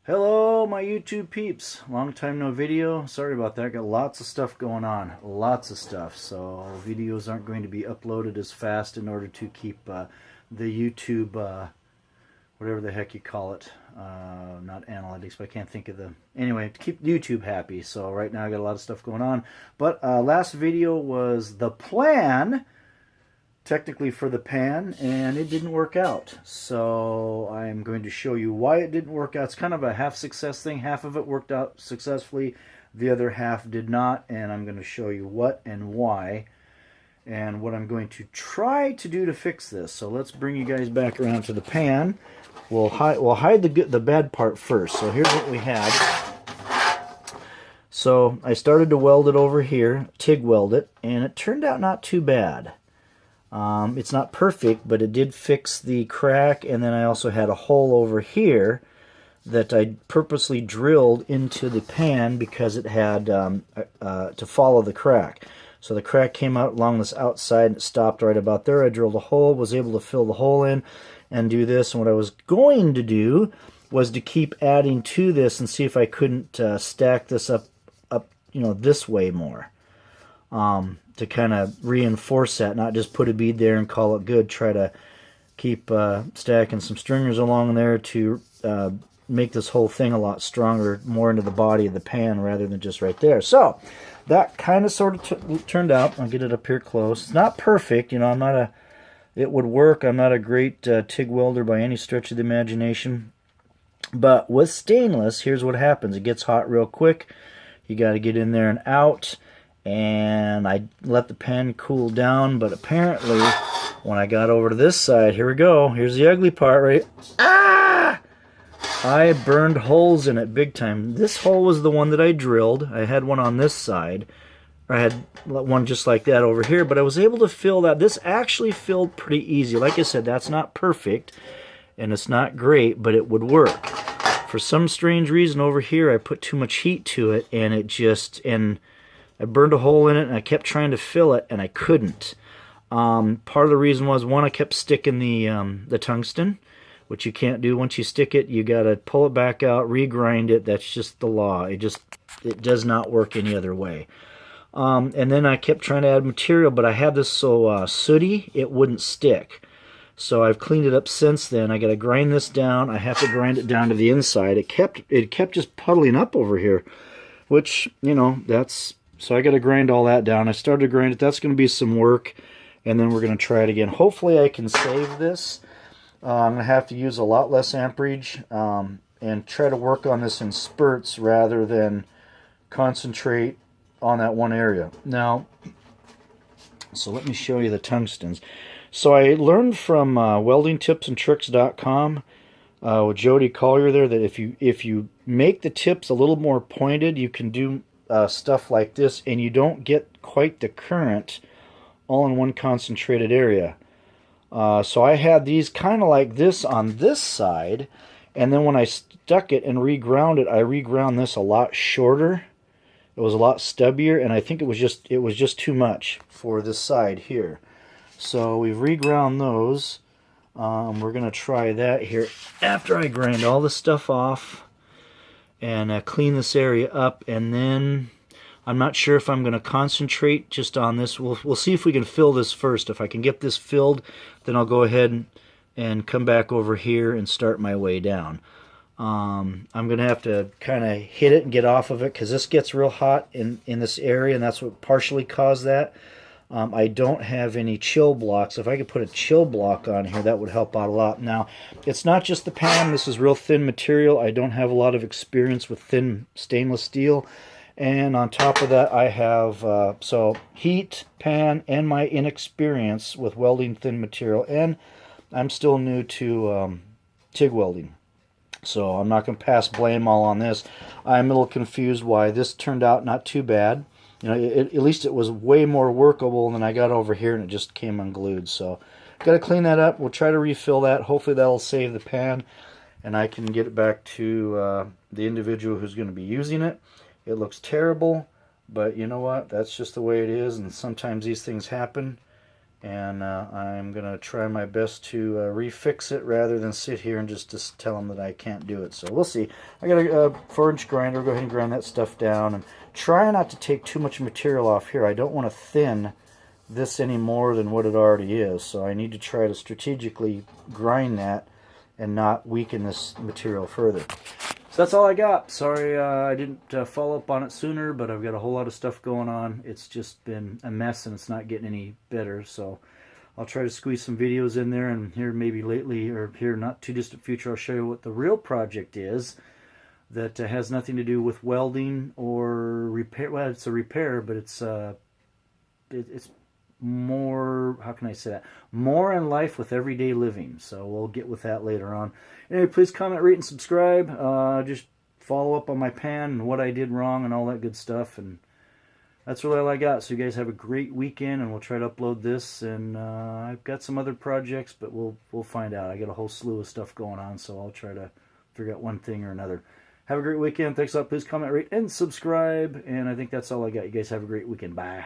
Hello, my YouTube peeps. Long time no video. Sorry about that. Got lots of stuff going on. Lots of stuff. So videos aren't going to be uploaded as fast in order to keep the YouTube, whatever the heck you call it. Not analytics, but I can't think of the... Anyway, to keep YouTube happy. So right now I got a lot of stuff going on. But last video was the plan, technically, for the pan, and it didn't work out. So I'm going to show you why it didn't work out. It's kind of a half success thing. Half of it worked out successfully, the other half did not, and I'm going to show you what and why and what I'm going to try to do to fix this. So let's bring you guys back around to the pan. We'll hide the bad part first. So here's what we had. So I started to weld it over here, TIG weld it, and it turned out not too bad. It's not perfect, but it did fix the crack, and then I also had a hole over here that I purposely drilled into the pan because it had to follow the crack. So the crack came out along this outside and it stopped right about there. I drilled a hole, was able to fill the hole in and do this. And what I was going to do was to keep adding to this and see if I couldn't stack this up, this way more. To kind of reinforce that, not just put a bead there and call it good. Try to keep stacking some stringers along there to make this whole thing a lot stronger, more into the body of the pan rather than just right there. So that kind of sort of turned out. I'll get it up here close. It's not perfect, I'm not a... It would work. I'm not a great TIG welder by any stretch of the imagination. But with stainless, here's what happens. It gets hot real quick. You got to get in there and out. And I let the pan cool down, but apparently when I got over to this side, here we go, here's the ugly part, right? I burned holes in it big time. This hole was the one that I drilled. I had one on this side. I had one just like that over here, but I was able to fill that. This actually filled pretty easy. Like I said, that's not perfect, and it's not great, but it would work. For some strange reason over here, I put too much heat to it, and it just... I burned a hole in it, and I kept trying to fill it, and I couldn't. Part of the reason was, one, I kept sticking the tungsten, which you can't do. Once you stick it, you got to pull it back out, regrind it. That's just the law. It does not work any other way. And then I kept trying to add material, but I had this so sooty, it wouldn't stick. So I've cleaned it up since then. I got to grind this down. I have to grind it down to the inside. It kept just puddling up over here, which, that's... So I got to grind all that down. I started to grind it. That's going to be some work, and then we're going to try it again. Hopefully I can save this. I'm going to have to use a lot less amperage and try to work on this in spurts rather than concentrate on that one area. Now, so let me show you the tungstens. So I learned from weldingtipsandtricks.com with Jody Collier there that if you make the tips a little more pointed, you can do stuff like this, and you don't get quite the current all in one concentrated area. So I had these kind of like this on this side, and then when I stuck it and reground it, I reground this a lot shorter. It was a lot stubbier, and I think it was just too much for this side here. So we've reground those. We're going to try that here after I grind all the stuff off and clean this area up, and then I'm not sure if I'm going to concentrate just on this. We'll see if we can fill this first. If I can get this filled, then I'll go ahead and come back over here and start my way down. I'm going to have to kind of hit it and get off of it because this gets real hot in this area, and that's what partially caused that. I don't have any chill blocks. If I could put a chill block on here, that would help out a lot. Now, it's not just the pan. This is real thin material. I don't have a lot of experience with thin stainless steel. And on top of that, I have so heat, pan, and my inexperience with welding thin material. And I'm still new to TIG welding. So I'm not going to pass blame all on this. I'm a little confused why this turned out not too bad. At least it was way more workable than I got over here, and it just came unglued. So, got to clean that up. We'll try to refill that. Hopefully that'll save the pan, and I can get it back to the individual who's going to be using it. It looks terrible, but you know what? That's just the way it is, and sometimes these things happen, and I'm going to try my best to refix it rather than sit here and just tell them that I can't do it. So we'll see. I got a 4-inch grinder. Go ahead and grind that stuff down, and try not to take too much material off here. I don't want to thin this any more than what it already is, so I need to try to strategically grind that and not weaken this material further. So that's all I got. Sorry I didn't follow up on it sooner, but I've got a whole lot of stuff going on. It's just been a mess, and it's not getting any better. So I'll try to squeeze some videos in there, and here maybe lately, or here not too distant future, I'll show you what the real project is that has nothing to do with welding or repair. Well, it's a repair, but it's more, how can I say that, more in life with everyday living. So we'll get with that later on. Anyway, please comment, rate, and subscribe. Just follow up on my pan and what I did wrong and all that good stuff. And that's really all I got. So you guys have a great weekend, and we'll try to upload this. And I've got some other projects, but we'll find out. I got a whole slew of stuff going on, so I'll try to figure out one thing or another. Have a great weekend. Thanks a lot. Please comment, rate, and subscribe. And I think that's all I got. You guys have a great weekend. Bye.